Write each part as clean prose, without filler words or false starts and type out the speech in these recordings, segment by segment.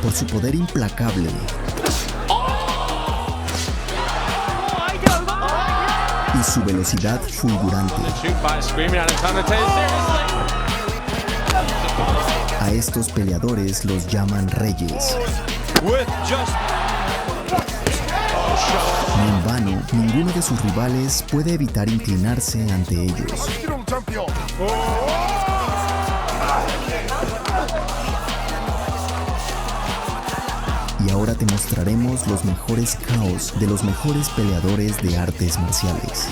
por su poder implacable y su velocidad fulgurante. A estos peleadores los llaman reyes. No en vano, ninguno de sus rivales puede evitar inclinarse ante ellos. Y ahora te mostraremos los mejores KOs de los mejores peleadores de artes marciales.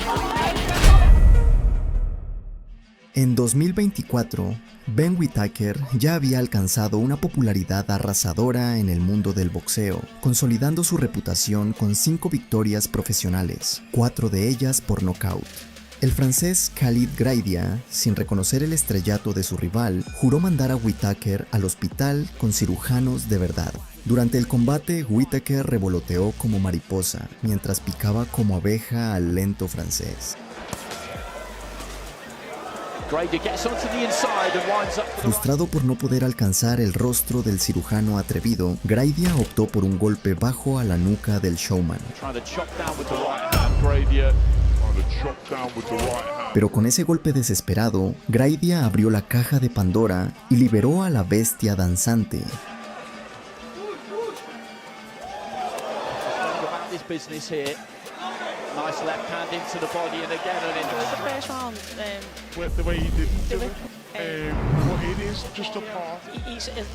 En 2024, Ben Whittaker ya había alcanzado una popularidad arrasadora en el mundo del boxeo, consolidando su reputación con 5 victorias profesionales, 4 de ellas por nocaut. El francés Khalid Graidia, sin reconocer el estrellato de su rival, juró mandar a Whittaker al hospital con cirujanos de verdad. Durante el combate, Whittaker revoloteó como mariposa, mientras picaba como abeja al lento francés. Frustrado por no poder alcanzar el rostro del cirujano atrevido, Graidia optó por un golpe bajo a la nuca del showman. Pero con ese golpe desesperado, Graidia abrió la caja de Pandora y liberó a la bestia danzante. Nice left hand into the body and again and into the first round. The way he didn't do it. What it is, just a part.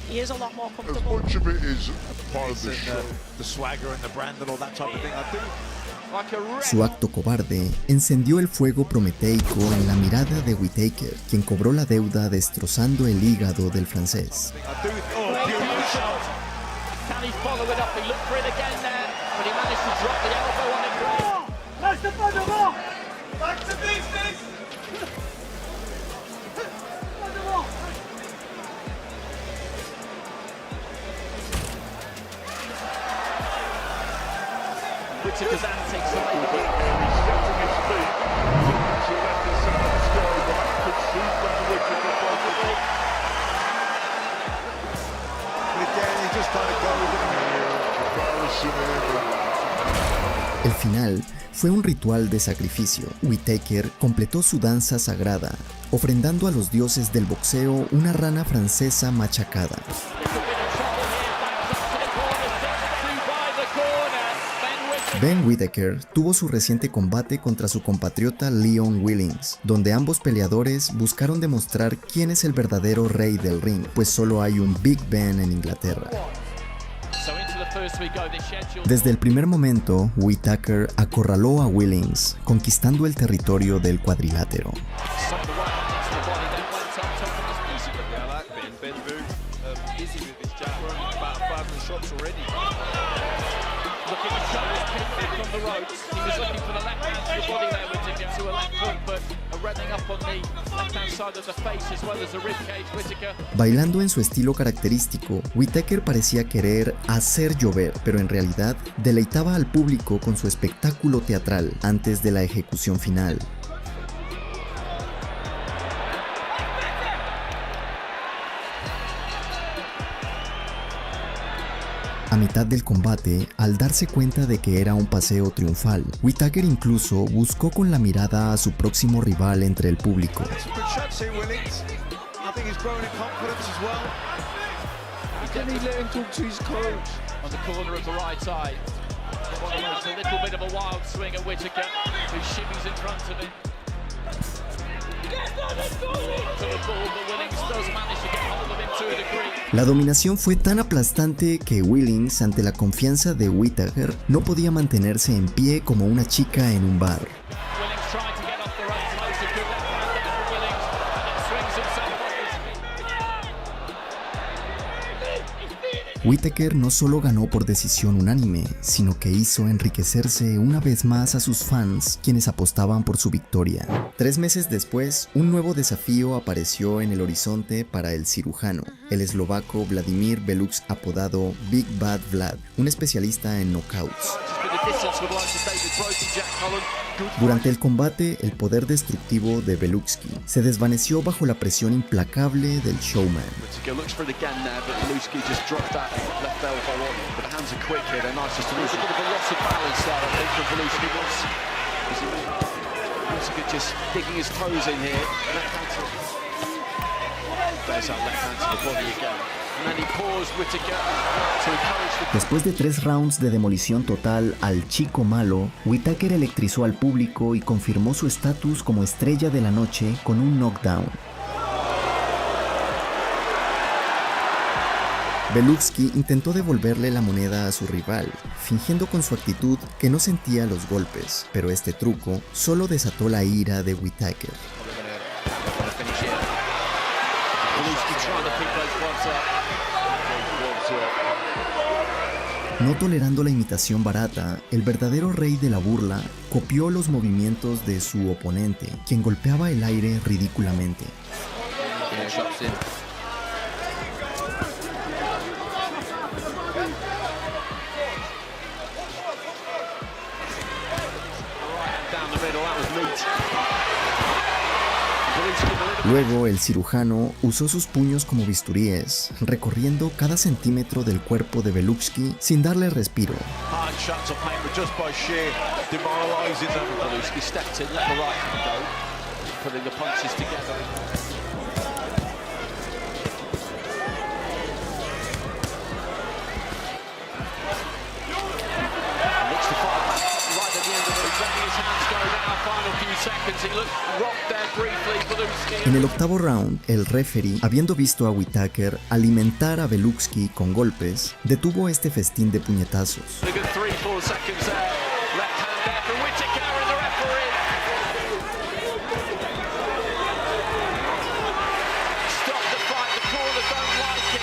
He is a lot more comfortable. As much of it is part of the show. The swagger and the brand and all that type of thing. I think like a Su acto cobarde encendió el fuego prometeico en la mirada de Whittaker, quien cobró la deuda destrozando el hígado del francés. Can he follow it up? He looked for it again there, but he managed to drop the elbow on it. Back to business! Whittaker's antics a little bit. He's setting his feet to let the sounds go, but I could see from Whittaker possible. Again, he just kind of goes El final fue un ritual de sacrificio. Whittaker completó su danza sagrada, ofrendando a los dioses del boxeo una rana francesa machacada. Ben Whittaker tuvo su reciente combate contra su compatriota Leon Willings, donde ambos peleadores buscaron demostrar quién es el verdadero rey del ring, pues solo hay un Big Ben en Inglaterra. Desde el primer momento, Whittaker acorraló a Willings, conquistando el territorio del cuadrilátero. Bailando en su estilo característico, Whittaker parecía querer hacer llover, pero en realidad deleitaba al público con su espectáculo teatral antes de la ejecución final. A mitad del combate, al darse cuenta de que era un paseo triunfal, Whittaker incluso buscó con la mirada a su próximo rival entre el público. La dominación fue tan aplastante que Willings, ante la confianza de Whittaker, no podía mantenerse en pie como una chica en un bar. Whittaker no solo ganó por decisión unánime, sino que hizo enriquecerse una vez más a sus fans, quienes apostaban por su victoria. 3 meses después, un nuevo desafío apareció en el horizonte para el cirujano, el eslovaco Vladimir Belux, apodado Big Bad Vlad, un especialista en knockouts. distance with the likes of David Brody, Jack Holland. Good Durante el combate, el poder destructivo de Belutski se desvaneció bajo la presión implacable del showman. Whittaker looks for it again there, but Belutski just dropped that left elbow on. But the hands are quick here, they're nice just to lose a bit of a loss of balance there, I think, from Belutski. Whittaker just digging his toes in here. Left hand to... There's that left hand to the body again. And then he paused Whittaker to encourage the... Después de 3 rounds de demolición total al chico malo, Whittaker electrizó al público y confirmó su estatus como estrella de la noche con un knockdown. Belutski intentó devolverle la moneda a su rival, fingiendo con su actitud que no sentía los golpes, pero este truco solo desató la ira de Whittaker. No tolerando la imitación barata, el verdadero rey de la burla copió los movimientos de su oponente, quien golpeaba el aire ridículamente. Luego, el cirujano usó sus puños como bisturíes, recorriendo cada centímetro del cuerpo de Belutski sin darle respiro. Hard shots of pain, but just by sheer demoralising them. Belutski stepped in, let the right hand go, putting the punches together. And looks to fight back right at the end of it. Letting his hands go now, final few seconds. He looked rocked there briefly, Belutski. En el octavo round, el referee, habiendo visto a Whittaker alimentar a Belutski con golpes, detuvo este festín de puñetazos. Look at 3-4 seconds there. Left hand there for Whittaker and the referee. Stop the fight. The corner don't like it.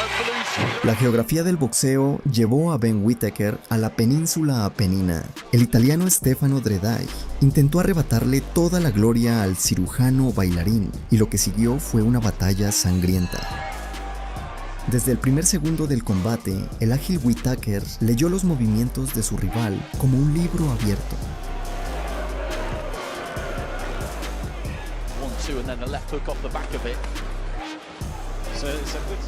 Of Belutski. La geografía del boxeo llevó a Ben Whittaker a la península Apenina. El italiano Stefano Dredaj intentó arrebatarle toda la gloria al cirujano bailarín, y lo que siguió fue una batalla sangrienta. Desde el primer segundo del combate, el ágil Whittaker leyó los movimientos de su rival como un libro abierto. 1-2 and then the left hook off the back of it. So it's a good...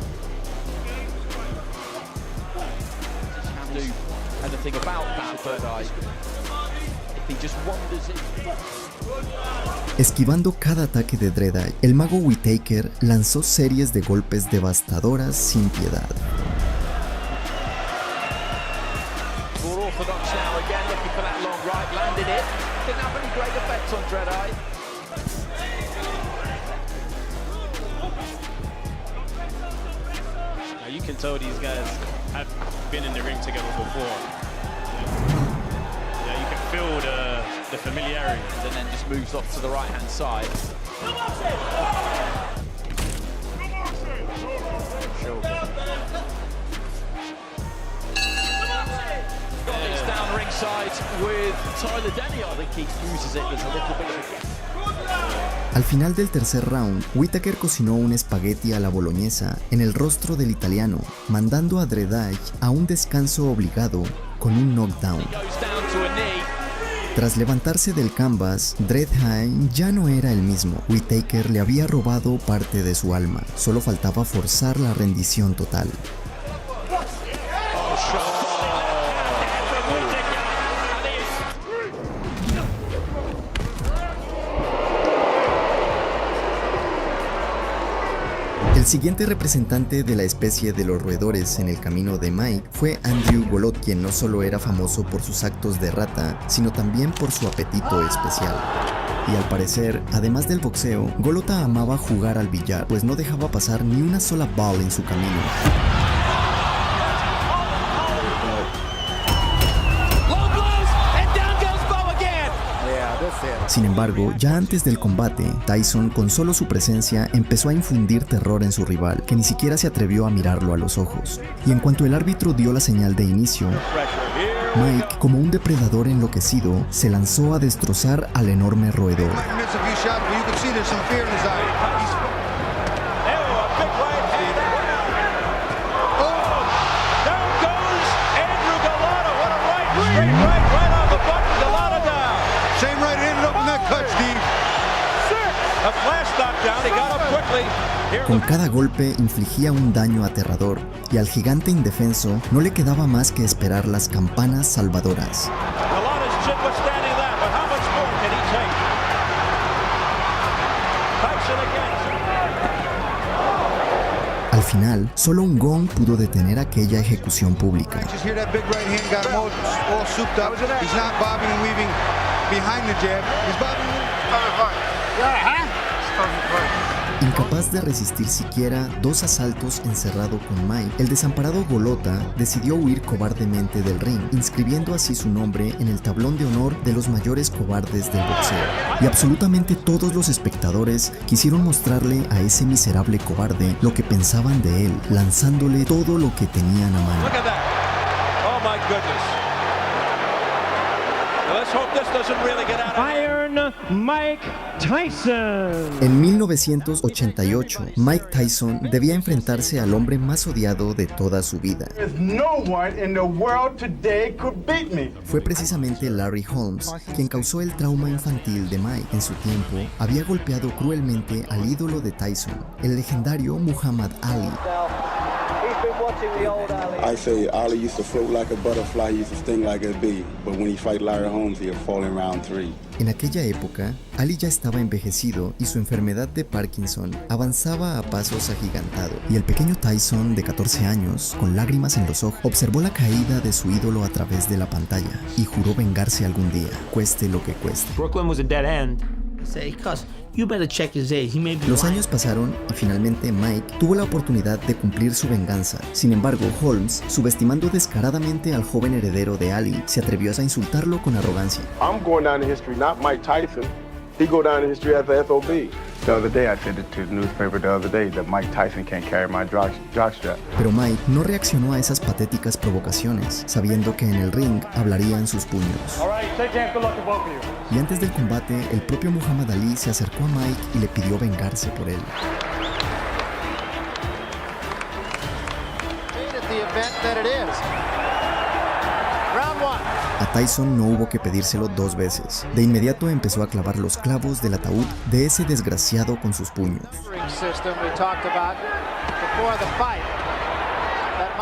Can't do anything about that, but if he just wanders in... Esquivando cada ataque de Dredaj, el mago Whittaker lanzó series de golpes devastadoras sin piedad. More orthodox now again, looking for that long right, landed it. Didn't have any great effect on Dredaj. Now you can tell these guys have been in the ring together before. Yeah, you can feel the familiarity. And then just moves off to the right hand side. He's down ringside with Tyler Denny. I think he uses it as a little bit of a guess. Al final del tercer round, Whittaker cocinó un espagueti a la boloñesa en el rostro del italiano, mandando a Dredaj a un descanso obligado con un knockdown. Goes down to a knee. Tras levantarse del canvas, Dredaj ya no era el mismo. Whittaker le había robado parte de su alma, solo faltaba forzar la rendición total. El siguiente representante de la especie de los roedores en el camino de Mike fue Andrew Golot, quien no solo era famoso por sus actos de rata, sino también por su apetito especial. Y al parecer, además del boxeo, Golota amaba jugar al billar, pues no dejaba pasar ni una sola ball en su camino. Sin embargo, ya antes del combate, Tyson, con solo su presencia, empezó a infundir terror en su rival, que ni siquiera se atrevió a mirarlo a los ojos. Y en cuanto el árbitro dio la señal de inicio, Mike, como un depredador enloquecido, se lanzó a destrozar al enorme roedor. Straight right Con cada golpe infligía un daño aterrador y al gigante indefenso no le quedaba más que esperar las campanas salvadoras. Al final, solo un gong pudo detener aquella ejecución pública. Incapaz de resistir siquiera 2 asaltos encerrado con Mike, el desamparado Golota decidió huir cobardemente del ring, inscribiendo así su nombre en el tablón de honor de los mayores cobardes del boxeo. Y absolutamente todos los espectadores quisieron mostrarle a ese miserable cobarde lo que pensaban de él, lanzándole todo lo que tenían a mano. Iron Mike Tyson. En 1988, Mike Tyson debía enfrentarse al hombre más odiado de toda su vida. Fue precisamente Larry Holmes quien causó el trauma infantil de Mike. En su tiempo, había golpeado cruelmente al ídolo de Tyson, el legendario Muhammad Ali. I say Ali used to float like a butterfly, he used to sting like a bee, but when he fight Larry Holmes, he'll fall in round 3. En aquella época, Ali ya estaba envejecido y su enfermedad de Parkinson avanzaba a pasos agigantados, y el pequeño Tyson de 14 años, con lágrimas en los ojos, observó la caída de su ídolo a través de la pantalla y juró vengarse algún día, cueste lo que cueste. Brooklyn was a dead end. Los años pasaron y finalmente Mike tuvo la oportunidad de cumplir su venganza. Sin embargo, Holmes, subestimando descaradamente al joven heredero de Ali, se atrevió a insultarlo con arrogancia. I'm going down in history, not Mike Tyson. He go down in history as the FOB. The other day, I said it to the newspaper that Mike Tyson can't carry my jockstrap. Pero Mike no reaccionó a esas patéticas provocaciones, sabiendo que en el ring hablarían sus puños. Y antes del combate, el propio Muhammad Ali se acercó a Mike y le pidió vengarse por él. A Tyson no hubo que pedírselo 2 veces. De inmediato empezó a clavar los clavos del ataúd de ese desgraciado con sus puños.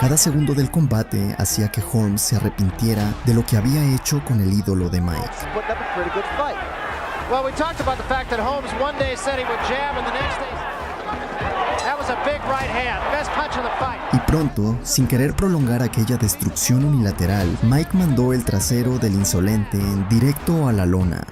Cada segundo del combate hacía que Holmes se arrepintiera de lo que había hecho con el ídolo de Mike. Y pronto, sin querer prolongar aquella destrucción unilateral, Mike mandó el trasero del insolente directo a la lona.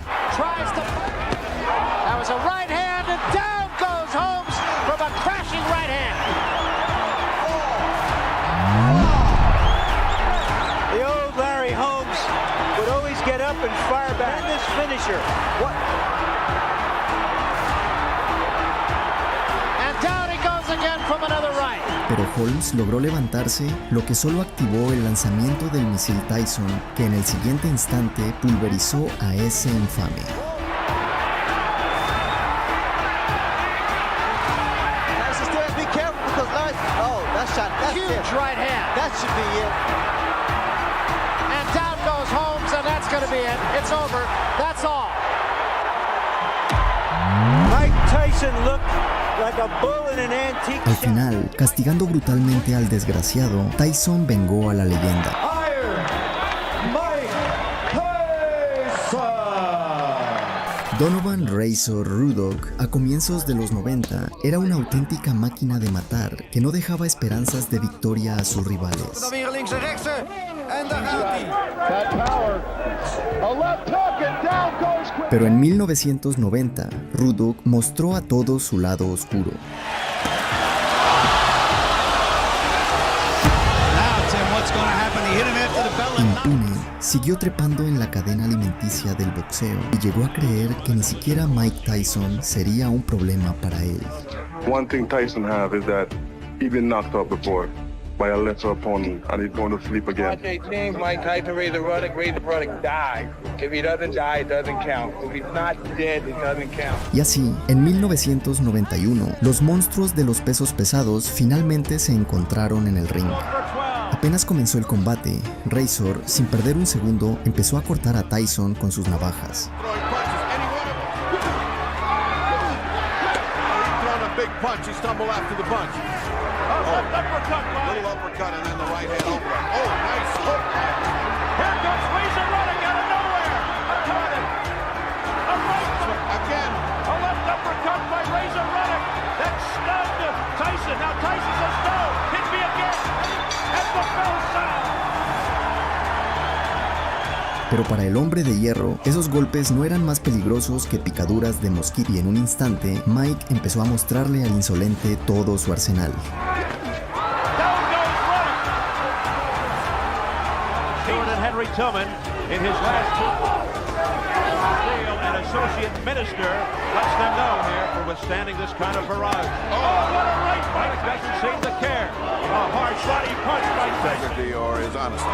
The old Larry Holmes would always get up and fire back. This finisher. What? Pero Holmes logró levantarse, lo que solo activó el lanzamiento del misil Tyson, que en el siguiente instante pulverizó a ese infame. Al final, castigando brutalmente al desgraciado, Tyson vengó a la leyenda. Donovan Razor Ruddock, a comienzos de los 90, era una auténtica máquina de matar que no dejaba esperanzas de victoria a sus rivales. Pero en 1990, Ruddock mostró a todos su lado oscuro. Impune, siguió trepando en la cadena alimenticia del boxeo y llegó a creer que ni siquiera Mike Tyson sería un problema para él. One thing Tyson have is that he's been knocked out before by a lesser opponent and he's going to sleep again. Okay, team, Mike Tyson ready to die. If he doesn't die, it doesn't count. If he's not dead, it doesn't count. Y así, en 1991, los monstruos de los pesos pesados finalmente se encontraron en el ring. Apenas comenzó el combate, Razor, sin perder un segundo, empezó a cortar a Tyson con sus navajas. punch. He stumbled after the punch. Left uppercut. Little uppercut and then the right hand over. Oh, nice hook. Here comes Razor Ruddock out of nowhere. A right again. A left uppercut by Razor Ruddock. That stunned Tyson. Now Tyson says no. Hit me again. And the bell sound. Pero para el hombre de hierro, esos golpes no eran más peligrosos que picaduras de mosquito y en un instante, Mike empezó a mostrarle al insolente todo su arsenal. Henry Tillman in his last deal, an associate minister lets them know here for withstanding this kind of barrage. Oh, what a right! Mike doesn't seem to care. A hard body punch by integrity or his honesty.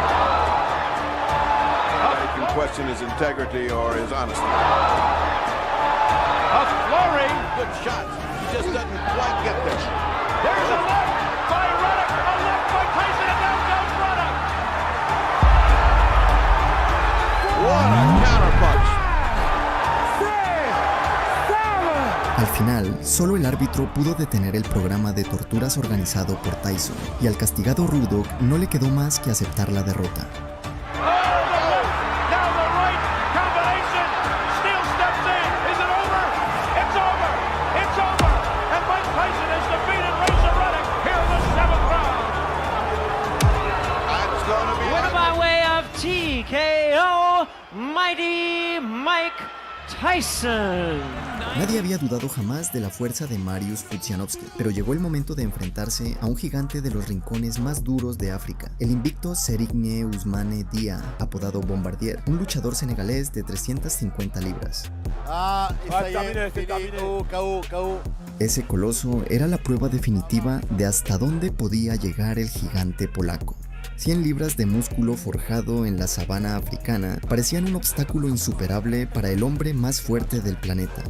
He can question his integrity or his honesty. A flurry. Good shots. He just doesn't quite get there. There's a left by Ruddock. A left by Tyson, and down goes Ruddock. What a counterpunch. Al final, solo el árbitro pudo detener el programa de torturas organizado por Tyson, y al castigado Ruddock no le quedó más que aceptar la derrota. TKO, Mighty Mike Tyson. Nadie había dudado jamás de la fuerza de Mariusz Pudzianowski, pero llegó el momento de enfrentarse a un gigante de los rincones más duros de África, el invicto Serigne Ousmane Dia, apodado Bombardier, un luchador senegalés de 350 libras. Ese coloso era la prueba definitiva de hasta dónde podía llegar el gigante polaco. 100 libras de músculo forjado en la sabana africana parecían un obstáculo insuperable para el hombre más fuerte del planeta.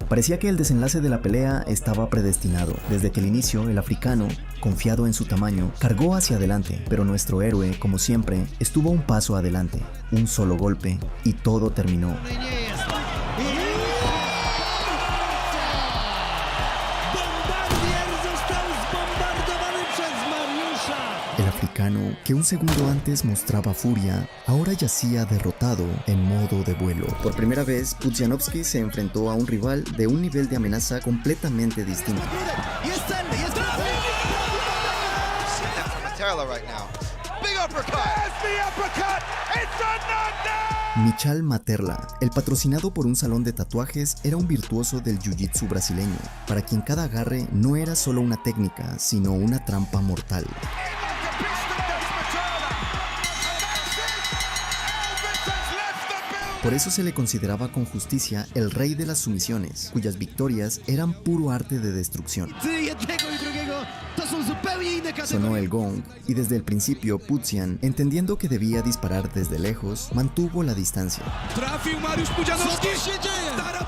Parecía que el desenlace de la pelea estaba predestinado. Desde que el inicio, el africano, confiado en su tamaño, cargó hacia adelante, pero nuestro héroe, como siempre, estuvo un paso adelante. Un solo golpe y todo terminó. El africano, que un segundo antes mostraba furia, ahora yacía derrotado en modo de vuelo. Por primera vez, Pudzianowski se enfrentó a un rival de un nivel de amenaza completamente distinto. Michal Materla, el patrocinado por un salón de tatuajes, era un virtuoso del jiu-jitsu brasileño, para quien cada agarre no era solo una técnica, sino una trampa mortal. Por eso se le consideraba con justicia el rey de las sumisiones, cuyas victorias eran puro arte de destrucción. Sonó el gong, y desde el principio Pudzian, entendiendo que debía disparar desde lejos, mantuvo la distancia.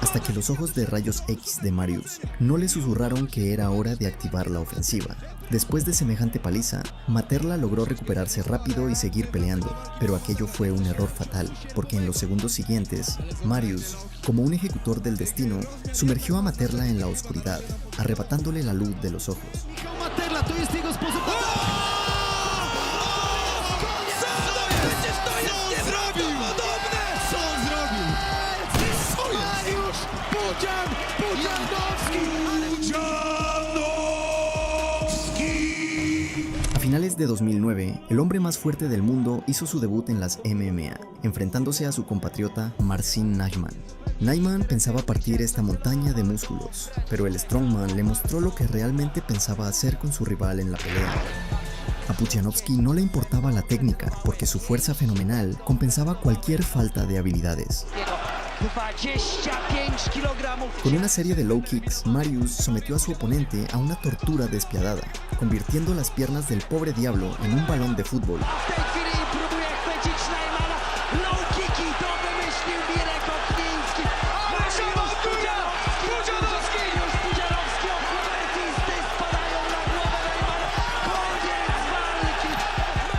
Hasta que los ojos de rayos X de Mariusz no le susurraron que era hora de activar la ofensiva. Después de semejante paliza, Materla logró recuperarse rápido y seguir peleando, pero aquello fue un error fatal, porque en los segundos siguientes, Mariusz, como un ejecutor del destino, sumergió a Materla en la oscuridad, arrebatándole la luz de los ojos. A finales de 2009, el hombre más fuerte del mundo hizo su debut en las MMA, enfrentándose a su compatriota Marcin Najman. Najman pensaba partir esta montaña de músculos, pero el strongman le mostró lo que realmente pensaba hacer con su rival en la pelea. A Pudzianowski no le importaba la técnica, porque su fuerza fenomenal compensaba cualquier falta de habilidades. Con una serie de low kicks, Mariusz sometió a su oponente a una tortura despiadada, convirtiendo las piernas del pobre diablo en un balón de fútbol.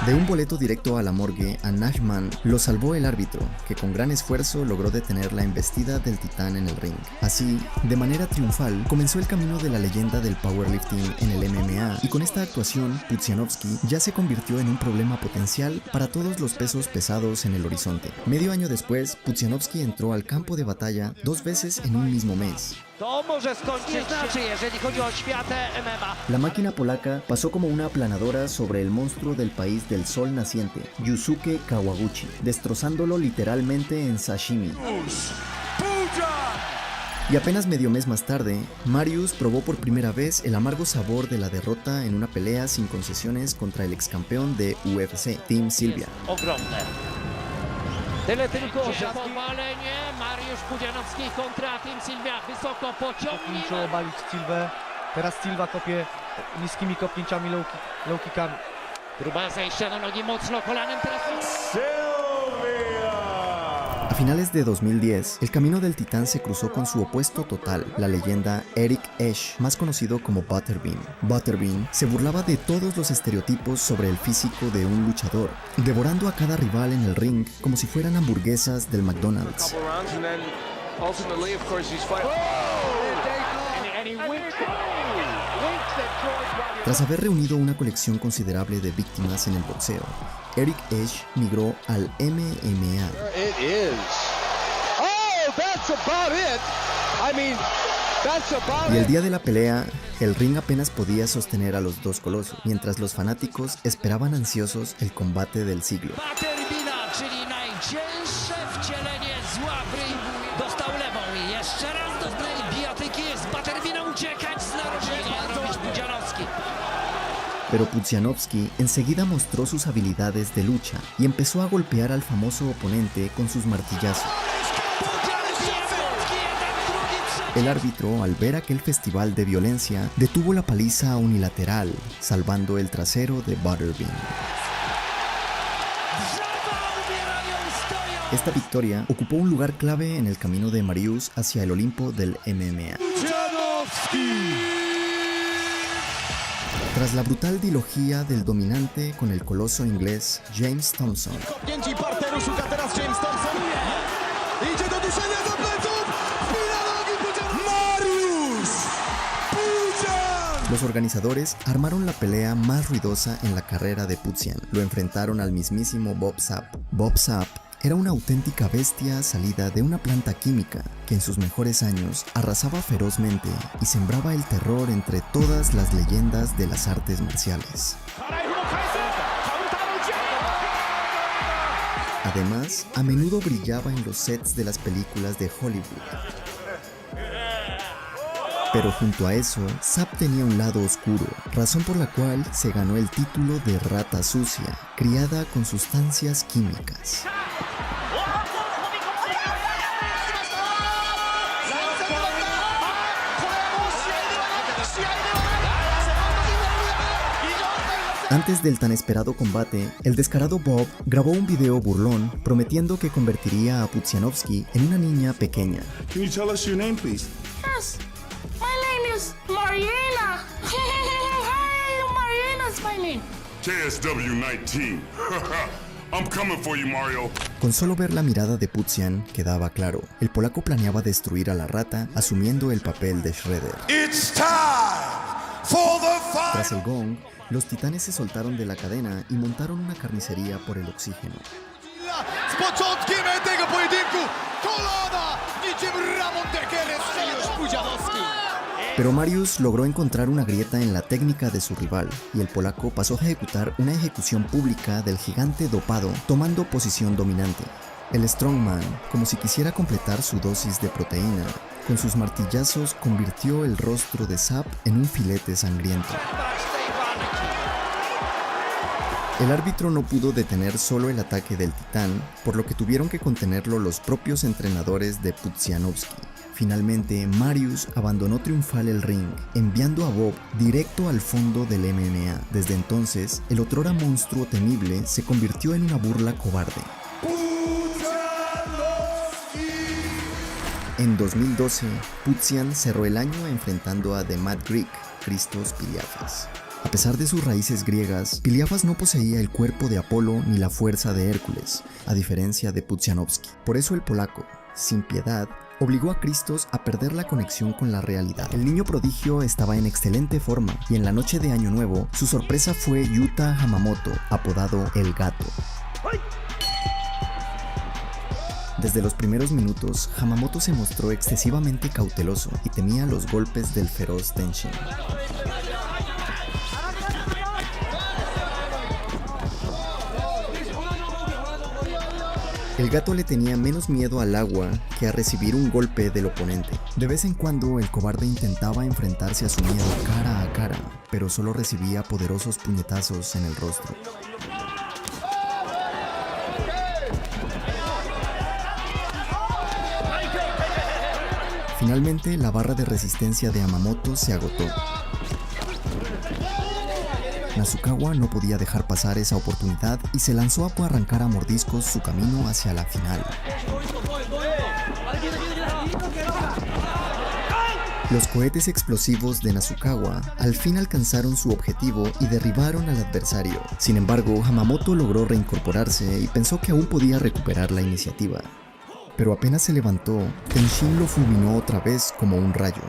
De un boleto directo a la morgue a Nashman lo salvó el árbitro, que con gran esfuerzo logró detener la embestida del titán en el ring. Así, de manera triunfal, comenzó el camino de la leyenda del powerlifting en el MMA, y con esta actuación, Pudzianowski ya se convirtió en un problema potencial para todos los pesos pesados en el horizonte. Medio año después, Pudzianowski entró al campo de batalla 2 veces en un mismo mes. To może skończyć się, jeżeli chodzi o świat MMA. La máquina polaca pasó como una aplanadora sobre el monstruo del país del sol naciente, Yusuke Kawaguchi, destrozándolo literalmente en sashimi. Y apenas medio mes más tarde, Mariusz probó por primera vez el amargo sabor de la derrota en una pelea sin concesiones contra el ex campeón de UFC, Team Sylvia. Ogromne. Tyle tylko, że powalenie. Mariusz Pudzianowski kontra Team Sylvia. Wysoko pociągnie. Muszą obalić Silvę. Teraz Silva kopie niskimi kopnięciami, low kickami. Próba zejścia na nogi mocno kolanem teraz. A finales de 2010, el camino del titán se cruzó con su opuesto total, la leyenda Eric Esch, más conocido como Butterbean. Butterbean se burlaba de todos los estereotipos sobre el físico de un luchador, devorando a cada rival en el ring como si fueran hamburguesas del McDonald's. Tras haber reunido una colección considerable de víctimas en el boxeo, Eric Esch migró al MMA. Y el día de la pelea, el ring apenas podía sostener a los dos colosos, mientras los fanáticos esperaban ansiosos el combate del siglo. Pero Pudzianowski enseguida mostró sus habilidades de lucha y empezó a golpear al famoso oponente con sus martillazos. El árbitro, al ver aquel festival de violencia, detuvo la paliza unilateral, salvando el trasero de Butterbean. Esta victoria ocupó un lugar clave en el camino de Mariusz hacia el Olimpo del MMA. Tras la brutal dilogía del dominante con el coloso inglés James Thompson, los organizadores armaron la pelea más ruidosa en la carrera de Pudzian. Lo enfrentaron al mismísimo Bob Sapp. Bob Sapp era una auténtica bestia salida de una planta química que en sus mejores años arrasaba ferozmente y sembraba el terror entre todas las leyendas de las artes marciales. Además, a menudo brillaba en los sets de las películas de Hollywood. Pero junto a eso, Sapp tenía un lado oscuro, razón por la cual se ganó el título de rata sucia, criada con sustancias químicas. Antes del tan esperado combate, el descarado Bob grabó un video burlón prometiendo que convertiría a Pudzianowski en una niña pequeña. Can you tell us your name, please? Yes, my name is Mariana. Hi, Mariana is my name. KSW-19. I'm coming for you, Mario. Con solo ver la mirada de Pudzian quedaba claro, el polaco planeaba destruir a la rata asumiendo el papel de Shredder. It's time for the fight. Tras el gong, los titanes se soltaron de la cadena y montaron una carnicería por el oxígeno. Pero Mariusz logró encontrar una grieta en la técnica de su rival, y el polaco pasó a ejecutar una ejecución pública del gigante dopado, tomando posición dominante. El Strongman, como si quisiera completar su dosis de proteína, con sus martillazos convirtió el rostro de Sapp en un filete sangriento. El árbitro no pudo detener solo el ataque del titán, por lo que tuvieron que contenerlo los propios entrenadores de Pudzianowski. Finalmente, Mariusz abandonó triunfal el ring, enviando a Bob directo al fondo del MMA. Desde entonces, el otrora monstruo temible se convirtió en una burla cobarde. En 2012, Pudzian cerró el año enfrentando a The Mad Greek, Christos Piliafis. A pesar de sus raíces griegas, Piliafas no poseía el cuerpo de Apolo ni la fuerza de Hércules, a diferencia de Pudzianowski. Por eso el polaco, sin piedad, obligó a Christos a perder la conexión con la realidad. El niño prodigio estaba en excelente forma y en la noche de Año Nuevo, su sorpresa fue Yuta Hamamoto, apodado El Gato. Desde los primeros minutos, Hamamoto se mostró excesivamente cauteloso y temía los golpes del feroz Tenshin. El gato le tenía menos miedo al agua que a recibir un golpe del oponente. De vez en cuando el cobarde intentaba enfrentarse a su miedo cara a cara, pero solo recibía poderosos puñetazos en el rostro. Finalmente, la barra de resistencia de Hamamoto se agotó. Nasukawa no podía dejar pasar esa oportunidad y se lanzó a arrancar a mordiscos su camino hacia la final. Los cohetes explosivos de Nasukawa al fin alcanzaron su objetivo y derribaron al adversario. Sin embargo, Hamamoto logró reincorporarse y pensó que aún podía recuperar la iniciativa. Pero apenas se levantó, Tenshin lo fulminó otra vez como un rayo.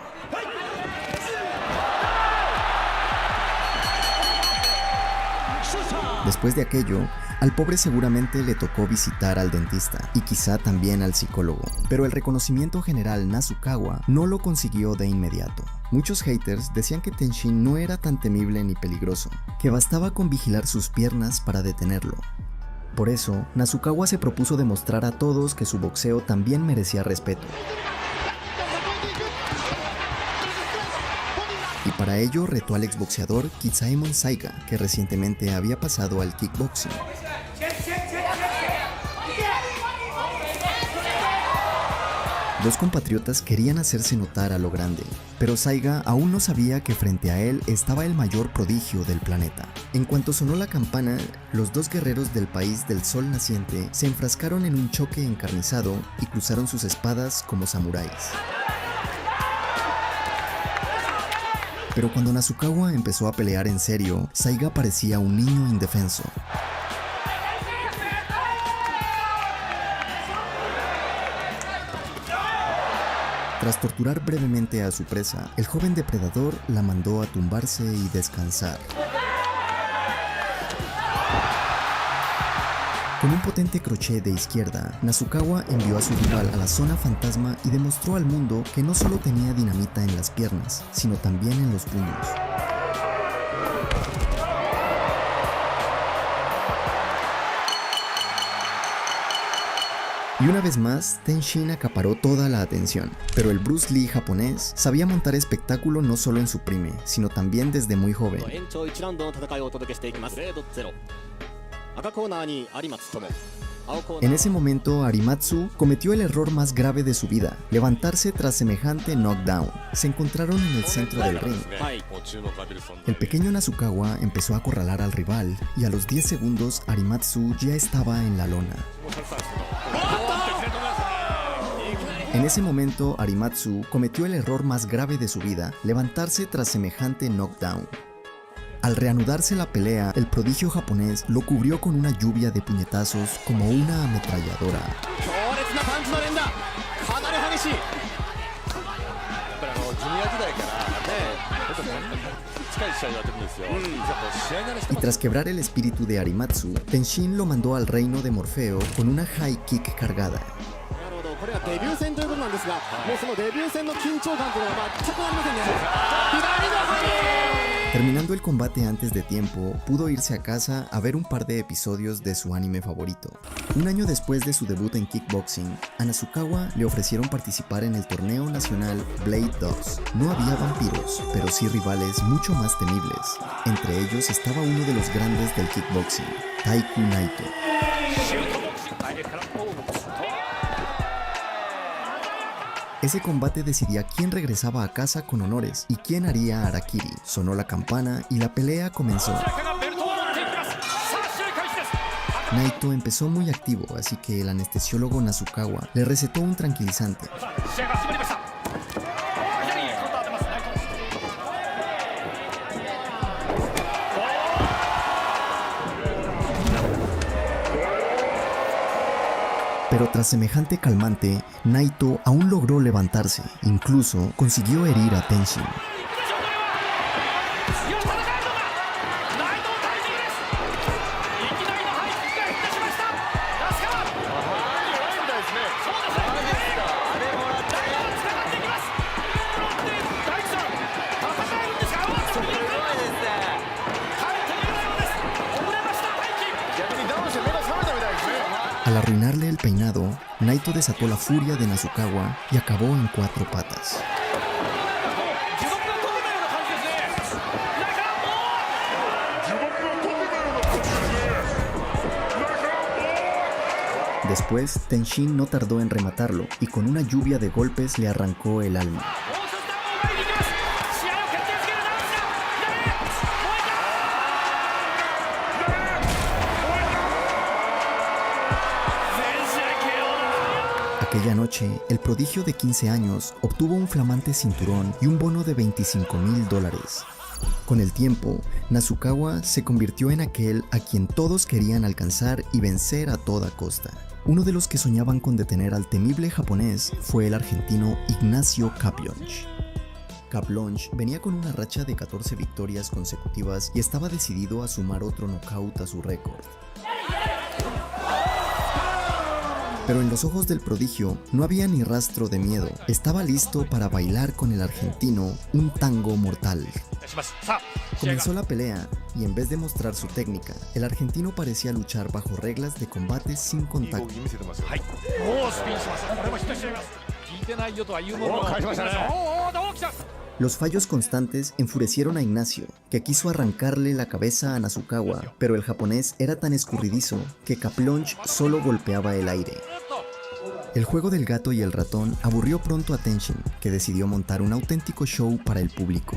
Después de aquello, al pobre seguramente le tocó visitar al dentista y quizá también al psicólogo, pero el reconocimiento general Nasukawa no lo consiguió de inmediato. Muchos haters decían que Tenshin no era tan temible ni peligroso, que bastaba con vigilar sus piernas para detenerlo. Por eso, Nasukawa se propuso demostrar a todos que su boxeo también merecía respeto. Y para ello retó al exboxeador Kitsaemon Saiga, que recientemente había pasado al kickboxing. Dos compatriotas querían hacerse notar a lo grande, pero Saiga aún no sabía que frente a él estaba el mayor prodigio del planeta. En cuanto sonó la campana, los dos guerreros del país del sol naciente se enfrascaron en un choque encarnizado y cruzaron sus espadas como samuráis. Pero cuando Nasukawa empezó a pelear en serio, Saiga parecía un niño indefenso. Tras torturar brevemente a su presa, el joven depredador la mandó a tumbarse y descansar. Con un potente crochet de izquierda, Nasukawa envió a su rival a la zona fantasma y demostró al mundo que no solo tenía dinamita en las piernas, sino también en los puños. Y una vez más, Tenshin acaparó toda la atención, pero el Bruce Lee japonés sabía montar espectáculo no solo en su prime, sino también desde muy joven. En ese momento, Arimatsu cometió el error más grave de su vida, levantarse tras semejante knockdown. Se encontraron en el centro del ring. El pequeño Nasukawa empezó a acorralar al rival, y a los 10 segundos Arimatsu ya estaba en la lona. En ese momento, Arimatsu cometió el error más grave de su vida, levantarse tras semejante knockdown. Al reanudarse la pelea, el prodigio japonés lo cubrió con una lluvia de puñetazos como una ametralladora. Y tras quebrar el espíritu de Arimatsu, Tenshin lo mandó al reino de Morfeo con una high kick cargada. Terminando el combate antes de tiempo, pudo irse a casa a ver un par de episodios de su anime favorito. Un año después de su debut en kickboxing, a Nasukawa le ofrecieron participar en el torneo nacional Blade Dogs. No había vampiros, pero sí rivales mucho más temibles. Entre ellos estaba uno de los grandes del kickboxing, Taiku Naito. Ese combate decidía quién regresaba a casa con honores y quién haría harakiri. Sonó la campana y la pelea comenzó. Naito empezó muy activo, así que el anestesiólogo Nasukawa le recetó un tranquilizante. Pero tras semejante calmante, Naito aún logró levantarse, incluso consiguió herir a Tenshin. Al arruinarle el peinado, Naito desató la furia de Nasukawa y acabó en 4 patas. Después, Tenshin no tardó en rematarlo y con una lluvia de golpes le arrancó el alma. Aquella noche, el prodigio de 15 años obtuvo un flamante cinturón y un bono de $25,000. Con el tiempo, Nasukawa se convirtió en aquel a quien todos querían alcanzar y vencer a toda costa. Uno de los que soñaban con detener al temible japonés fue el argentino Ignacio Caplonge. Caplonge venía con una racha de 14 victorias consecutivas y estaba decidido a sumar otro knockout a su récord. Pero en los ojos del prodigio no había ni rastro de miedo. Estaba listo para bailar con el argentino un tango mortal. Comenzó la pelea y en vez de mostrar su técnica, el argentino parecía luchar bajo reglas de combate sin contacto. Los fallos constantes enfurecieron a Ignacio, que quiso arrancarle la cabeza a Nasukawa, pero el japonés era tan escurridizo que Caplonge solo golpeaba el aire. El juego del gato y el ratón aburrió pronto a Tenshin, que decidió montar un auténtico show para el público.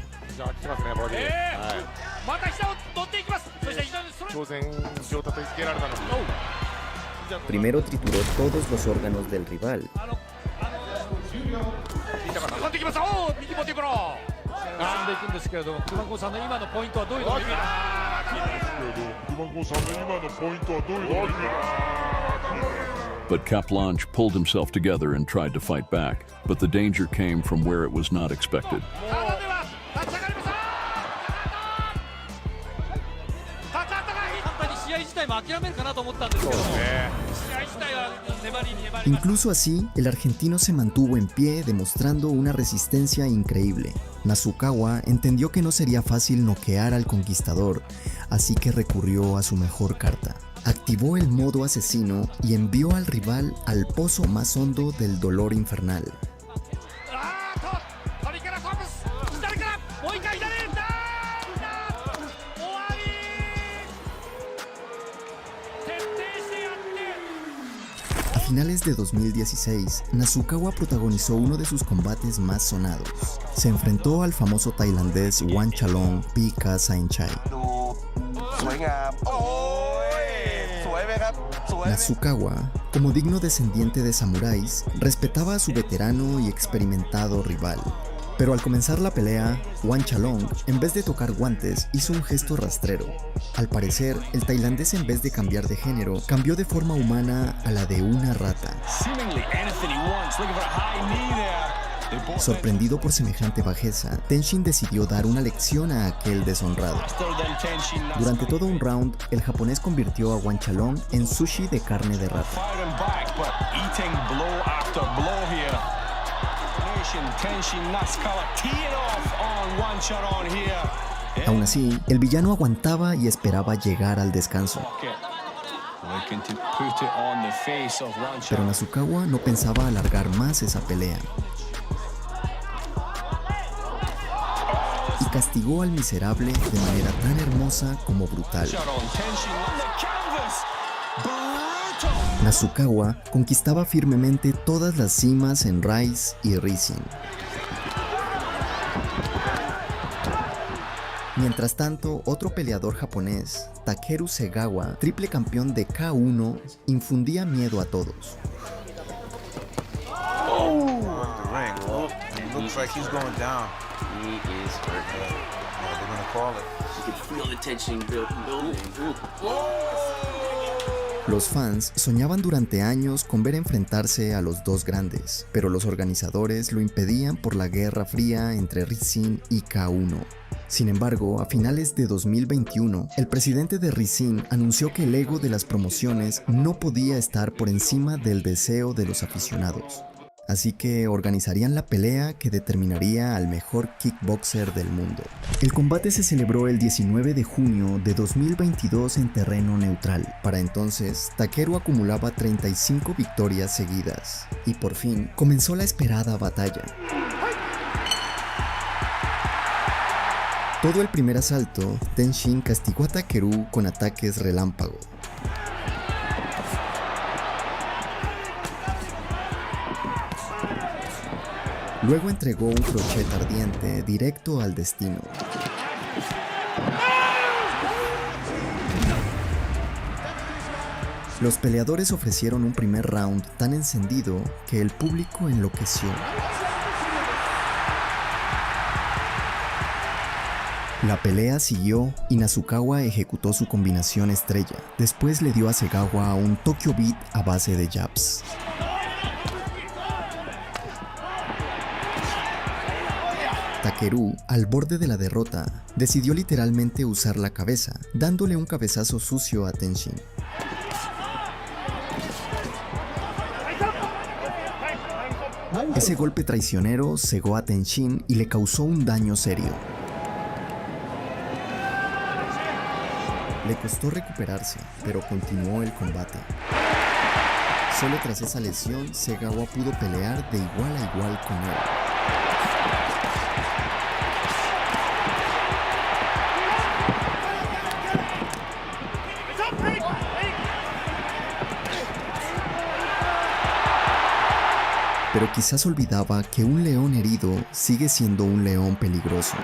Primero trituró todos los órganos del rival. But Caplonge pulled himself together and tried to fight back, but the danger came from where it was not expected. Incluso así, el argentino se mantuvo en pie demostrando una resistencia increíble. Nasukawa entendió que no sería fácil noquear al conquistador, así que recurrió a su mejor carta. Activó el modo asesino y envió al rival al pozo más hondo del dolor infernal. A finales de 2016, Nasukawa protagonizó uno de sus combates más sonados. Se enfrentó al famoso tailandés Wanchalong Pika Saenchai. Nasukawa, como digno descendiente de samuráis, respetaba a su veterano y experimentado rival. Pero al comenzar la pelea, Wanchalong, en vez de tocar guantes, hizo un gesto rastrero. Al parecer, el tailandés en vez de cambiar de género, cambió de forma humana a la de una rata. Sorprendido por semejante bajeza, Tenshin decidió dar una lección a aquel deshonrado. Durante todo un round, el japonés convirtió a Wanchalong en sushi de carne de rata. Aún así, el villano aguantaba y esperaba llegar al descanso. Pero Nasukawa no pensaba alargar más esa pelea. Y castigó al miserable de manera tan hermosa como brutal. Nasukawa conquistaba firmemente todas las cimas en Rise y Rising. Mientras tanto, otro peleador japonés, Takeru Segawa, triple campeón de K1, infundía miedo a todos. Los fans soñaban durante años con ver enfrentarse a los dos grandes, pero los organizadores lo impedían por la Guerra Fría entre Rizin y K1. Sin embargo, a finales de 2021, el presidente de Rizin anunció que el ego de las promociones no podía estar por encima del deseo de los aficionados. Así que organizarían la pelea que determinaría al mejor kickboxer del mundo. El combate se celebró el 19 de junio de 2022 en terreno neutral. Para entonces, Takeru acumulaba 35 victorias seguidas. Y por fin, comenzó la esperada batalla. Todo el primer asalto, Tenshin castigó a Takeru con ataques relámpago. Luego entregó un crochet ardiente directo al destino. Los peleadores ofrecieron un primer round tan encendido que el público enloqueció. La pelea siguió y Nasukawa ejecutó su combinación estrella. Después le dio a Segawa un Tokyo Beat a base de jabs. Takeru, al borde de la derrota, decidió literalmente usar la cabeza, dándole un cabezazo sucio a Tenshin. Ese golpe traicionero cegó a Tenshin y le causó un daño serio. Le costó recuperarse, pero continuó el combate. Solo tras esa lesión, Segawa pudo pelear de igual a igual con él. Pero quizás olvidaba que un león herido sigue siendo un león peligroso.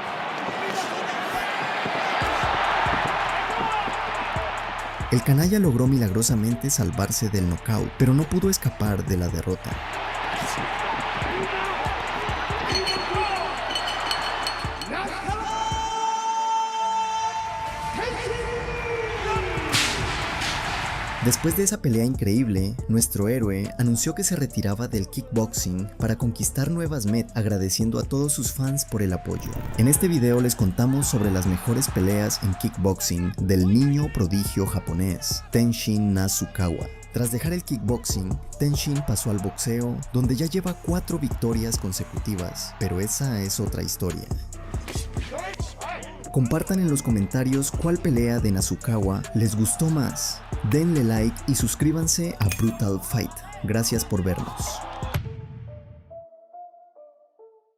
El canalla logró milagrosamente salvarse del knockout, pero no pudo escapar de la derrota. Después de esa pelea increíble, nuestro héroe anunció que se retiraba del kickboxing para conquistar nuevas metas, agradeciendo a todos sus fans por el apoyo. En este video les contamos sobre las mejores peleas en kickboxing del niño prodigio japonés, Tenshin Nasukawa. Tras dejar el kickboxing, Tenshin pasó al boxeo, donde ya lleva 4 victorias consecutivas, pero esa es otra historia. Compartan en los comentarios cuál pelea de Nasukawa les gustó más. Denle like y suscríbanse a Brutal Fight. Gracias por vernos.